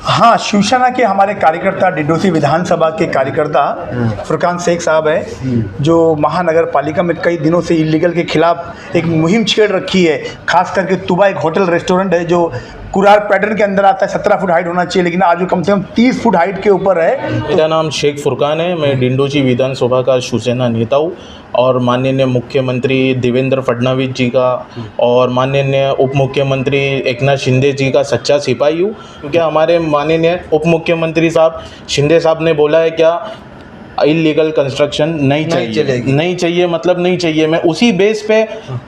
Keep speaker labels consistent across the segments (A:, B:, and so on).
A: हाँ, शिवसेना के हमारे कार्यकर्ता डिडौसी विधानसभा के कार्यकर्ता फुरकान शेख साहब है, जो महानगर पालिका में कई दिनों से इलीगल के खिलाफ एक मुहिम छेड़ रखी है। खास करके तुबा एक होटल रेस्टोरेंट है जो कुरार पैटर्न के अंदर आता है। 17 फुट हाइट होना चाहिए, लेकिन आज वो कम से कम 30 फुट हाइट के ऊपर है।
B: मेरा नाम शेख फुरकान है। मैं डिंडोजी विधानसभा का शिवसेना नेता हूँ और माननीय मुख्यमंत्री देवेंद्र फडणवीस जी का और माननीय उप मुख्यमंत्री एकनाथ शिंदे जी का सच्चा सिपाही हूँ, क्योंकि हमारे माननीय उप मुख्यमंत्री साहब शिंदे साहब ने बोला है क्या इलीगल कंस्ट्रक्शन नहीं चाहिए मतलब नहीं चाहिए। मैं उसी बेस पे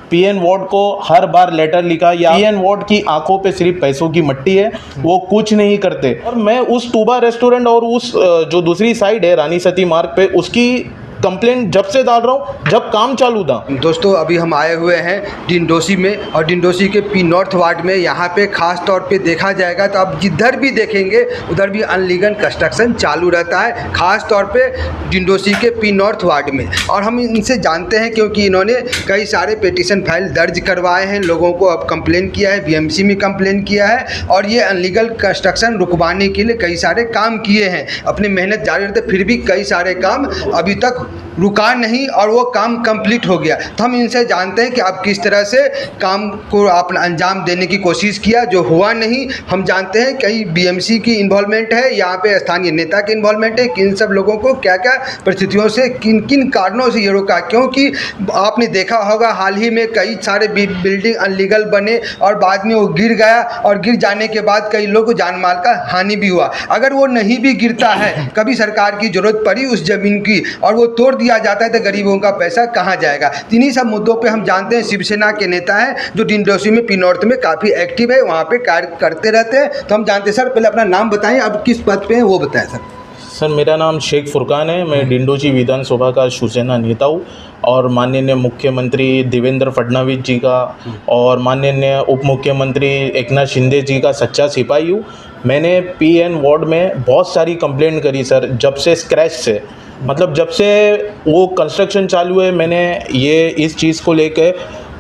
B: पीएन वार्ड को हर बार लेटर लिखा, या पीएन वार्ड की आंखों पे सिर्फ पैसों की मट्टी है, वो कुछ नहीं करते। और मैं उस टूबा रेस्टोरेंट और उस जो दूसरी साइड है रानी सती मार्ग पे, उसकी कंप्लेंट जब से डाल रहा हूँ जब काम चालू था।
C: दोस्तों अभी हम आए हुए हैं डिंडोसी में, और डिंडोसी के पी नॉर्थ वार्ड में। यहाँ पे खास तौर पे देखा जाएगा तो आप जिधर भी देखेंगे उधर भी अनलीगल कंस्ट्रक्शन चालू रहता है, खास तौर पे डिंडोसी के पी नॉर्थ वार्ड में। और हम इनसे जानते हैं क्योंकि इन्होंने कई सारे पिटीशन फाइल दर्ज करवाए हैं, लोगों को अब कंप्लेन किया है, बीएमसी में कंप्लेन किया है, और ये अनलीगल कंस्ट्रक्शन रुकवाने के लिए कई सारे काम किए हैं। अपनी मेहनत जारी रहते फिर भी कई सारे काम अभी तक रुका नहीं और वो काम कंप्लीट हो गया। तो हम इनसे जानते हैं कि आप किस तरह से काम को आपने अंजाम देने की कोशिश किया, जो हुआ नहीं। हम जानते हैं कई बीएमसी की इन्वॉल्वमेंट है, यहाँ पे स्थानीय नेता की इन्वॉल्वमेंट है कि इन सब लोगों को क्या क्या परिस्थितियों से किन किन कारणों से ये रोका। क्योंकि आपने देखा होगा हाल ही में कई सारे बिल्डिंग अनलीगल बने और बाद में वो गिर गया, और गिर जाने के बाद कई लोगों को जान माल का हानि भी हुआ। अगर वो नहीं भी गिरता है, कभी सरकार की जरूरत पड़ी उस ज़मीन की और वो तोड़ दिया जाता है, तो गरीबों का पैसा कहाँ जाएगा। इन्हीं सब मुद्दों पे हम जानते हैं शिवसेना के नेता हैं जो डिंडोसी में पी नॉर्थ में काफ़ी एक्टिव है, वहाँ पे कार्य करते रहते हैं। तो हम जानते हैं, सर पहले अपना नाम बताएं, अब किस पद पे हैं वो बताएं सर।
B: सर मेरा नाम शेख फुरकान है। मैं डिंडोजी विधानसभा का शिवसेना नेता हूँ और माननीय मुख्यमंत्री देवेंद्र फडणवीस जी का और माननीय उप मुख्यमंत्री एकनाथ शिंदे जी का सच्चा सिपाही हूँ। मैंने पीएन वार्ड में बहुत सारी कंप्लेंट करी सर, जब से स्क्रैच से, मतलब जब से वो कंस्ट्रक्शन चालू है, मैंने ये इस चीज़ को लेके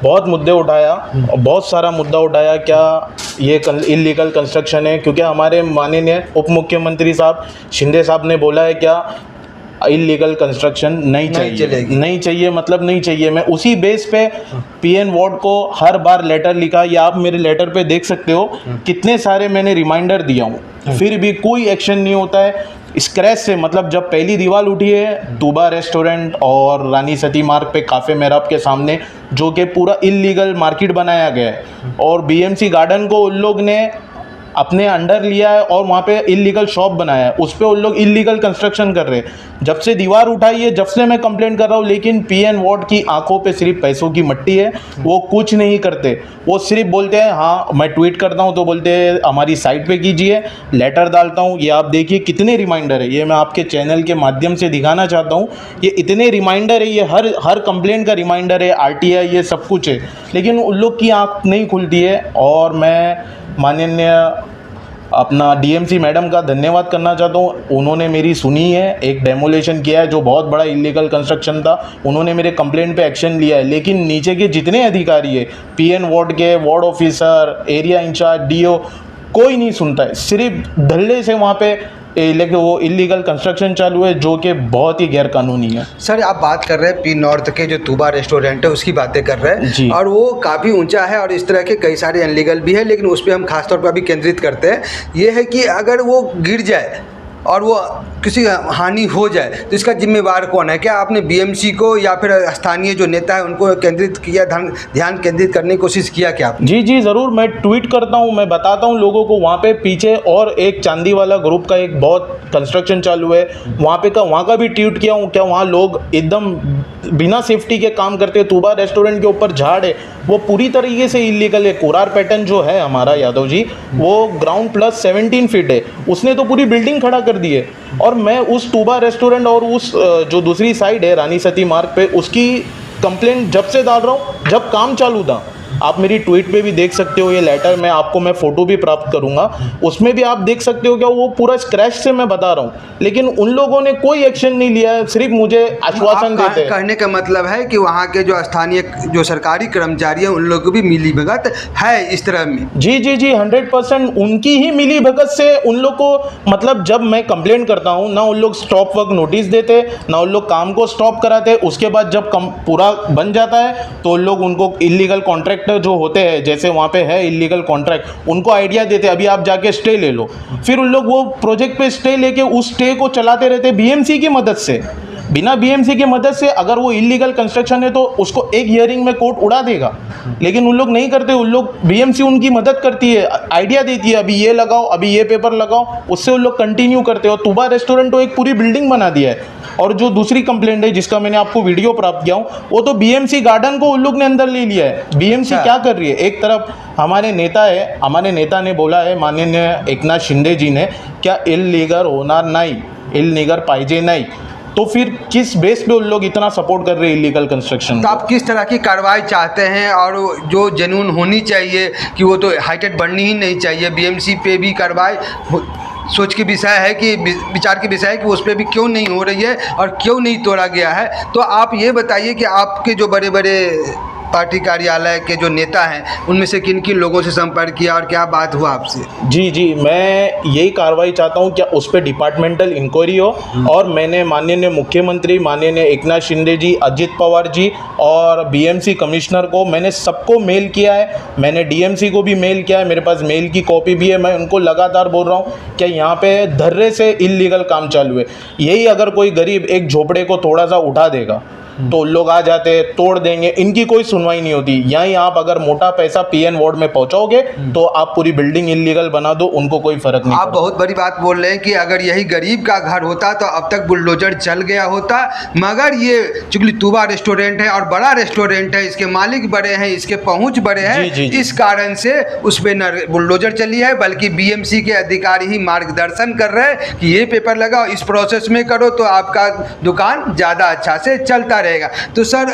B: बहुत मुद्दे उठाया और बहुत सारा मुद्दा उठाया क्या ये इलीगल कंस्ट्रक्शन है, क्योंकि हमारे माननीय उप मुख्यमंत्री साहब शिंदे साहब ने बोला है क्या इलीगल कंस्ट्रक्शन नहीं चाहिए मतलब नहीं चाहिए। मैं उसी बेस पे पीएन वार्ड को हर बार लेटर लिखा, या आप मेरे लेटर पे देख सकते हो कितने सारे मैंने रिमाइंडर दिया हूँ, फिर भी कोई एक्शन नहीं होता है। स्क्रैच से मतलब जब पहली दीवार उठी है टूबा रेस्टोरेंट और रानी सती मार्ग पे काफ़े मेहराब के सामने, जो कि पूरा इलीगल मार्केट बनाया गया है, और बीएमसी गार्डन को उन लोग ने अपने अंडर लिया है और वहाँ पे इलीगल शॉप बनाया है, उस पर उन लोग इलीगल कंस्ट्रक्शन कर रहे हैं। जब से दीवार उठाई है जब से मैं कंप्लेंट कर रहा हूँ, लेकिन पीएन वार्ड की आंखों पे सिर्फ पैसों की मट्टी है, वो कुछ नहीं करते। वो सिर्फ बोलते हैं हाँ मैं ट्वीट करता हूँ तो बोलते हैं हमारी साइट पे कीजिए, लेटर डालता हूँ, ये आप देखिए कितने रिमाइंडर है, ये मैं आपके चैनल के माध्यम से दिखाना चाहता हूँ। ये इतने रिमाइंडर है, ये हर कंप्लेंट का रिमाइंडर है, आरटीआई ये सब कुछ है, लेकिन उन लोग की आँख नहीं खुलती है। और मैं माननीय अपना डीएमसी मैडम का धन्यवाद करना चाहता हूँ, उन्होंने मेरी सुनी है। एक डेमोलेशन किया है जो बहुत बड़ा इलीगल कंस्ट्रक्शन था, उन्होंने मेरे कंप्लेंट पे एक्शन लिया है, लेकिन नीचे के जितने अधिकारी है, पीएन वार्ड के ward officer, area incharge, DO, कोई नहीं सुनता है। सिर्फ धल्ले से वहाँ पे लेकिन वो इलीगल कंस्ट्रक्शन चालू है, जो कि बहुत ही गैर कानूनी है।
C: सर आप बात कर रहे हैं पी नॉर्थ के जो तुबा रेस्टोरेंट है उसकी बातें कर रहे हैं
B: जी।
C: और वो काफ़ी ऊंचा है और इस तरह के कई सारे अनलीगल भी है, लेकिन उस पर हम खास तौर पर अभी केंद्रित करते हैं। ये है कि अगर वो गिर जाए और वो किसी हानि हो जाए तो इसका जिम्मेवार कौन है? क्या आपने बीएमसी को या फिर स्थानीय जो नेता है उनको केंद्रित किया, ध्यान केंद्रित करने की कोशिश किया क्या आपने?
B: जी ज़रूर, मैं ट्वीट करता हूँ, मैं बताता हूँ लोगों को। वहाँ पे पीछे और एक चांदी वाला ग्रुप का एक बहुत कंस्ट्रक्शन चालू है, वहाँ का भी ट्वीट किया हूँ। क्या वहाँ लोग एकदम बिना सेफ्टी के काम करते हैं। तुबा रेस्टोरेंट के ऊपर झाड़ है, वो पूरी तरीके से इलीगल है। कुरार पैटर्न जो है हमारा यादव जी, वो ग्राउंड प्लस 17 फीट है, उसने तो पूरी बिल्डिंग खड़ा कर दी है। और मैं उस तुबा रेस्टोरेंट और उस जो दूसरी साइड है रानी सती मार्ग पे, उसकी कंप्लेंट जब से डाल रहा हूँ जब काम चालू था। आप मेरी ट्वीट पे भी देख सकते हो, ये लेटर मैं फ़ोटो भी प्राप्त करूँगा, उसमें भी आप देख सकते हो क्या वो पूरा स्क्रैच से मैं बता रहा हूँ, लेकिन उन लोगों ने कोई एक्शन नहीं लिया है, सिर्फ मुझे आश्वासन देते हैं।
C: कहने का मतलब है कि वहाँ के जो स्थानीय जो सरकारी कर्मचारी हैं उन लोगों को भी मिली भगत है इस तरह में।
B: जी 100% उनकी ही मिली भगत से उन लोग को, मतलब जब मैं कंप्लेंट करता हूँ ना उन लोग स्टॉप वर्क नोटिस देते, ना उन लोग काम को स्टॉप कराते, उसके बाद जब पूरा बन जाता है तो उन लोग उनको इलीगल कॉन्ट्रैक्टर जो होते हैं, जैसे वहाँ पे है इलीगल कॉन्ट्रैक्ट, उनको आइडिया देते अभी आप जाके स्टे ले लो, फिर उन लोग वो प्रोजेक्ट पे स्टे लेके उस स्टे को चलाते रहते बीएमसी की मदद से। बिना बीएमसी की मदद से अगर वो इलीगल कंस्ट्रक्शन है तो उसको एक हियरिंग में कोर्ट उड़ा देगा, लेकिन उन लोग नहीं करते, उन लोग बीएमसी उनकी मदद करती है, आइडिया देती है अभी ये लगाओ, अभी ये पेपर लगाओ, उससे उन लोग कंटिन्यू करते हो। तुबा रेस्टोरेंट तो एक पूरी बिल्डिंग बना दिया है। और जो दूसरी कंप्लेंट है जिसका मैंने आपको वीडियो प्राप्त किया हूँ, वो तो बीएमसी गार्डन को उन लोग ने अंदर ले लिया है। बीएमसी क्या कर रही है, एक तरफ हमारे नेता है, हमारे नेता ने बोला है माननीय एकनाथ शिंदे जी ने क्या इल्लीगल होणार नहीं, इल्लीगल पाहिजे नहीं, तो फिर किस बेस पे उन लोग इतना सपोर्ट कर रहे हैं इलीगल कंस्ट्रक्शन?
C: तो आप किस तरह की कार्रवाई चाहते हैं, और जो जेन्युइन होनी चाहिए कि वो तो हाईटेक बढ़नी ही नहीं चाहिए, बीएमसी पे भी कार्रवाई सोच के विषय है कि विचार के विषय है कि उस पर भी क्यों नहीं हो रही है और क्यों नहीं तोड़ा गया है। तो आप ये बताइए कि आपके जो बड़े बड़े पार्टी कार्यालय के जो नेता हैं उनमें से किन किन लोगों से संपर्क किया और क्या बात हुआ आपसे?
B: जी मैं यही कार्रवाई चाहता हूँ क्या उस पर डिपार्टमेंटल इंक्वायरी हो, और मैंने माननीय मुख्यमंत्री माननीय एकनाथ शिंदे जी, अजित पवार जी और बीएमसी कमिश्नर को मैंने सबको मेल किया है, मैंने डीएमसी को भी मेल किया है, मेरे पास मेल की कॉपी भी है। मैं उनको लगातार बोल रहा हूँ क्या यहाँ पे धर्रे से इल्लीगल काम चालू है, यही अगर कोई गरीब एक झोपड़े को थोड़ा सा उठा देगा तो लोग आ जाते तोड़ देंगे, इनकी कोई सुनवाई नहीं होती। यहीं आप अगर मोटा पैसा पीएन वार्ड में पहुंचाओगे तो आप पूरी बिल्डिंग इलीगल बना दो, उनको कोई फर्क नहीं।
C: आप बहुत बड़ी बात बोल रहे हैं कि अगर यही गरीब का घर होता तो अब तक बुलडोजर चल गया होता, मगर ये चूंकि तुबा रेस्टोरेंट है और बड़ा रेस्टोरेंट है, इसके मालिक बड़े हैं, इसके पहुंच बड़े हैं, इस कारण से उस पर न बुलडोजर चली है बल्कि बीएमसी के अधिकारी ही मार्गदर्शन कर रहे हैं कि ये पेपर लगाओ, इस प्रोसेस में करो तो आपका दुकान ज़्यादा अच्छा से चलता रहेगा। तो सर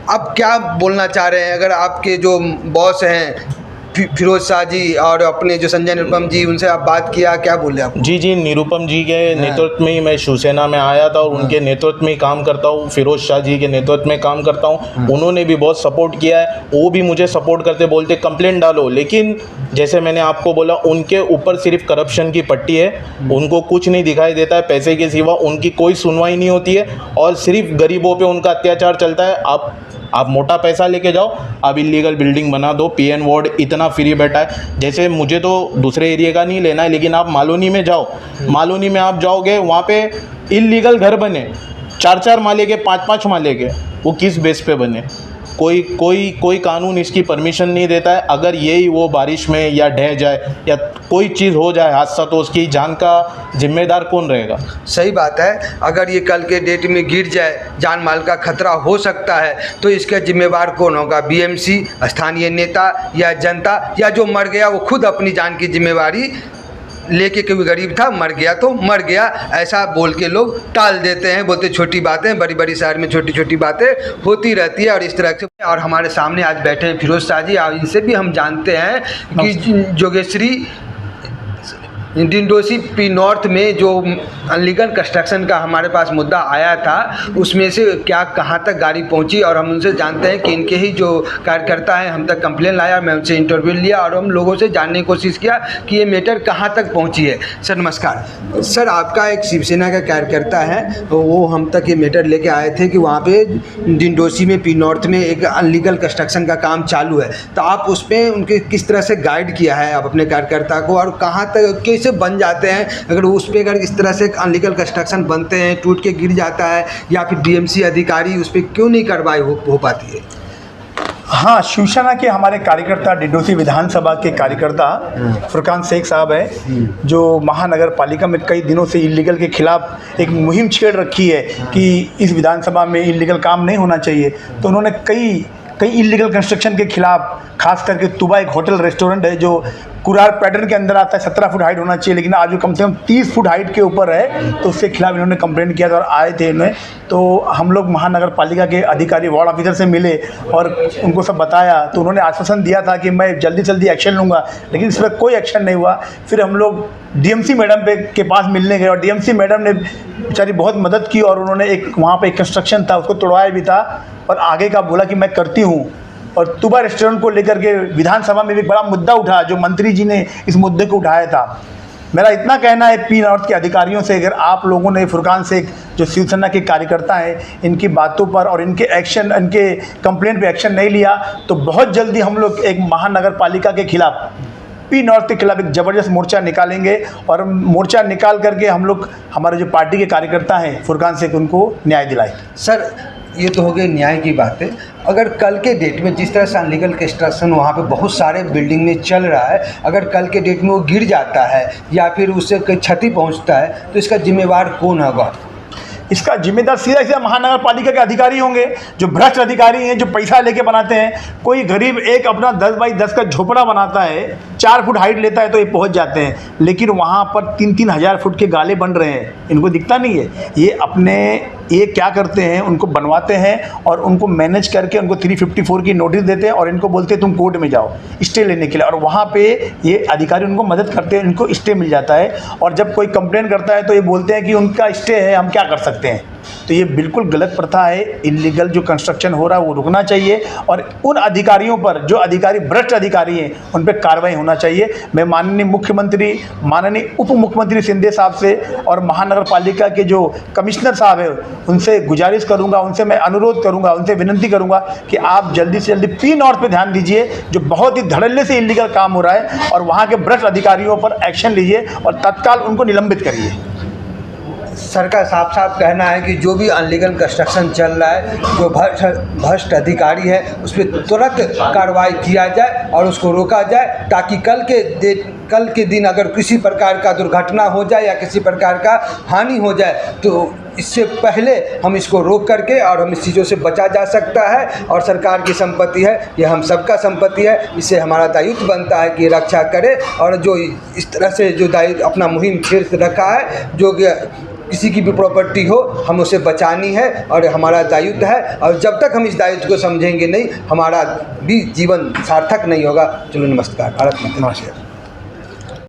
C: अब क्या बोलना चाह रहे हैं, अगर आपके जो बॉस हैं फिरोज शाह जी और अपने जो संजय निरुपम जी, उनसे आप बात किया, क्या बोले आप?
B: जी निरुपम जी के नेतृत्व में ही मैं शिवसेना में आया था और उनके नेतृत्व में ही काम करता हूँ, फिरोज शाह जी के नेतृत्व में काम करता हूँ, उन्होंने भी बहुत सपोर्ट किया है, वो भी मुझे सपोर्ट करते बोलते कंप्लेंट डालो, लेकिन जैसे मैंने आपको बोला उनके ऊपर सिर्फ करप्शन की पट्टी है, उनको कुछ नहीं दिखाई देता है, पैसे के सिवा उनकी कोई सुनवाई नहीं होती है और सिर्फ गरीबों पे उनका अत्याचार चलता है। आप मोटा पैसा लेके जाओ, आप इलीगल बिल्डिंग बना दो, पीएन वार्ड इतना फ्री बैठा है। जैसे मुझे तो दूसरे एरिया का नहीं लेना है, लेकिन आप मालोनी में जाओ, मालोनी में आप जाओगे वहाँ पे इलीगल घर बने 4-4 माले के, 5-5 माले के, वो किस बेस पे बने? कोई कानून इसकी परमिशन नहीं देता है। अगर यही वो बारिश में या ढह जाए या कोई चीज़ हो जाए हादसा, तो उसकी जान का जिम्मेदार कौन रहेगा?
C: सही बात है, अगर ये कल के डेट में गिर जाए, जान माल का खतरा हो सकता है, तो इसका जिम्मेवार कौन होगा? बीएमसी, स्थानीय नेता या जनता, या जो मर गया वो खुद अपनी जान की जिम्मेवारी लेके, कोई गरीब था मर गया तो मर गया, ऐसा बोल के लोग टाल देते हैं, बोलते छोटी बातें, बड़ी बड़ी शहर में छोटी छोटी बातें होती रहती है और इस तरह से। और हमारे सामने आज बैठे हैं फिरोज शाह जी, और इनसे भी हम जानते हैं कि जोगेश्वरी डिंडोसी पी नॉर्थ में जो अनलीगल कंस्ट्रक्शन का हमारे पास मुद्दा आया था, उसमें से क्या कहाँ तक गाड़ी पहुंची, और हम उनसे जानते हैं कि इनके ही जो कार्यकर्ता हैं हम तक कंप्लेन लाया, मैं उनसे इंटरव्यू लिया और हम लोगों से जानने की कोशिश किया कि ये मैटर कहाँ तक पहुंची है। सर नमस्कार। सर आपका एक शिवसेना का कार्यकर्ता है, तो वो हम तक ये मैटर लेके आए थे कि वहाँ पे डिंडोसी में पी नॉर्थ में एक अनलीगल कंस्ट्रक्शन का काम चालू है, तो आप उस पर उनके किस तरह से गाइड किया है आप अपने कार्यकर्ता को, और कहाँ तक कैसे बन जाते हैं, अगर उस पर अगर इस तरह से अनलीगल कंस्ट्रक्शन बनते हैं, टूट के गिर जाता है, या फिर बीएमसी अधिकारी उस पर क्यों नहीं कार्रवाई हो पाती है?
A: हाँ, शिवसेना के हमारे कार्यकर्ता, डिंडोसी विधानसभा के कार्यकर्ता फुरकान शेख साहब है, जो महानगर पालिका में कई दिनों से इलीगल के खिलाफ एक मुहिम छेड़ रखी है कि इस विधानसभा में इलीगल काम नहीं होना चाहिए। तो उन्होंने कई कई इलीगल कंस्ट्रक्शन के खिलाफ, खास करके तुबा एक होटल रेस्टोरेंट है जो कुरार पैटर्न के अंदर आता है, 17 फुट हाइट होना चाहिए, लेकिन आज वो कम से कम 30 फुट हाइट के ऊपर है, तो उसके खिलाफ इन्होंने कंप्लेंट किया था और आए थे इन्हें। तो हम लोग महानगर पालिका के अधिकारी वार्ड ऑफिसर से मिले और उनको सब बताया, तो उन्होंने आश्वासन दिया था कि मैं जल्दी से जल्दी एक्शन लूँगा, लेकिन इस पर कोई एक्शन नहीं हुआ। फिर हम लोग डीएमसी मैडम के पास मिलने गए और डीएमसी मैडम ने बेचारी बहुत मदद की और उन्होंने एक वहाँ पे एक कंस्ट्रक्शन था उसको तोड़वाया भी था और आगे का बोला कि मैं करती हूँ। और तुबा रेस्टोरेंट को लेकर के विधानसभा में भी बड़ा मुद्दा उठा जो मंत्री जी ने इस मुद्दे को उठाया था। मेरा इतना कहना है पी नॉर्थ के अधिकारियों से, अगर आप लोगों ने फुरकान शेख जो शिवसेना के कार्यकर्ता हैं, इनकी बातों पर और इनके कंप्लेंट पे एक्शन नहीं लिया तो बहुत जल्दी हम लोग एक महानगर पालिका के खिलाफ, पी नॉर्थ के खिलाफ एक ज़बरदस्त मोर्चा निकालेंगे और मोर्चा निकाल करके हम लोग हमारे जो पार्टी के कार्यकर्ता हैं फुरकान शेख उनको न्याय दिलाए।
C: सर, ये तो हो गई न्याय की बातें। अगर कल के डेट में जिस तरह से अनलीगल कंस्ट्रक्शन वहाँ पे बहुत सारे बिल्डिंग में चल रहा है, अगर कल के डेट में वो गिर जाता है या फिर उससे कोई क्षति पहुँचता है तो इसका जिम्मेवार कौन होगा?
A: इसका जिम्मेदार सीधा सीधा महानगर पालिका के अधिकारी होंगे, जो भ्रष्ट अधिकारी हैं, जो पैसा लेके बनाते हैं। कोई गरीब एक अपना 10 बाई 10 का झोपड़ा बनाता है, 4 फुट हाइट लेता है तो ये पहुंच जाते हैं, लेकिन वहाँ पर 3-3 हज़ार फुट के गाले बन रहे हैं, इनको दिखता नहीं है। ये क्या करते हैं, उनको बनवाते हैं और उनको मैनेज करके उनको 354 की नोटिस देते हैं और इनको बोलते हैं तुम कोर्ट में जाओ स्टे लेने के लिए, और वहाँ पे ये अधिकारी उनको मदद करते हैं, इनको स्टे मिल जाता है। और जब कोई कंप्लेन करता है तो ये बोलते हैं कि उनका स्टे है, हम क्या कर सकते हैं। तो ये बिल्कुल गलत प्रथा है। इलीगल जो कंस्ट्रक्शन हो रहा है वो रुकना चाहिए और उन अधिकारियों पर, जो अधिकारी भ्रष्ट अधिकारी हैं, उन पर कार्रवाई होना चाहिए। मैं माननीय मुख्यमंत्री, माननीय उप मुख्यमंत्री शिंदे साहब से और महानगर पालिका के जो कमिश्नर साहब हैं उनसे गुजारिश करूंगा, उनसे मैं अनुरोध करूंगा, उनसे विनती करूंगा कि आप जल्दी से जल्दी पी नॉर्थ पे ध्यान दीजिए, जो बहुत ही धड़ल्ले से इलीगल काम हो रहा है, और वहाँ के भ्रष्ट अधिकारियों पर एक्शन लीजिए और तत्काल उनको निलंबित करिए।
C: सर का साफ साफ कहना है कि जो भी अनलीगल कंस्ट्रक्शन चल रहा है, जो भ्रष्ट अधिकारी है, उस पर तुरंत कार्रवाई किया जाए और उसको रोका जाए, ताकि कल के दिन अगर किसी प्रकार का दुर्घटना हो जाए या किसी प्रकार का हानि हो जाए तो इससे पहले हम इसको रोक करके और हम इस चीज़ों से बचा जा सकता है। और सरकार की संपत्ति है, ये हम सबका संपत्ति है, इससे हमारा दायित्व बनता है कि रक्षा करे। और जो इस तरह से जो दायित्व अपना मुहिम छेड़ रखा है, जो किसी की भी प्रॉपर्टी हो, हम उसे बचानी है और हमारा दायित्व है। और जब तक हम इस दायित्व को समझेंगे नहीं, हमारा भी जीवन सार्थक नहीं होगा। चलो, नमस्कार। भारत माता।
A: नमस्कार।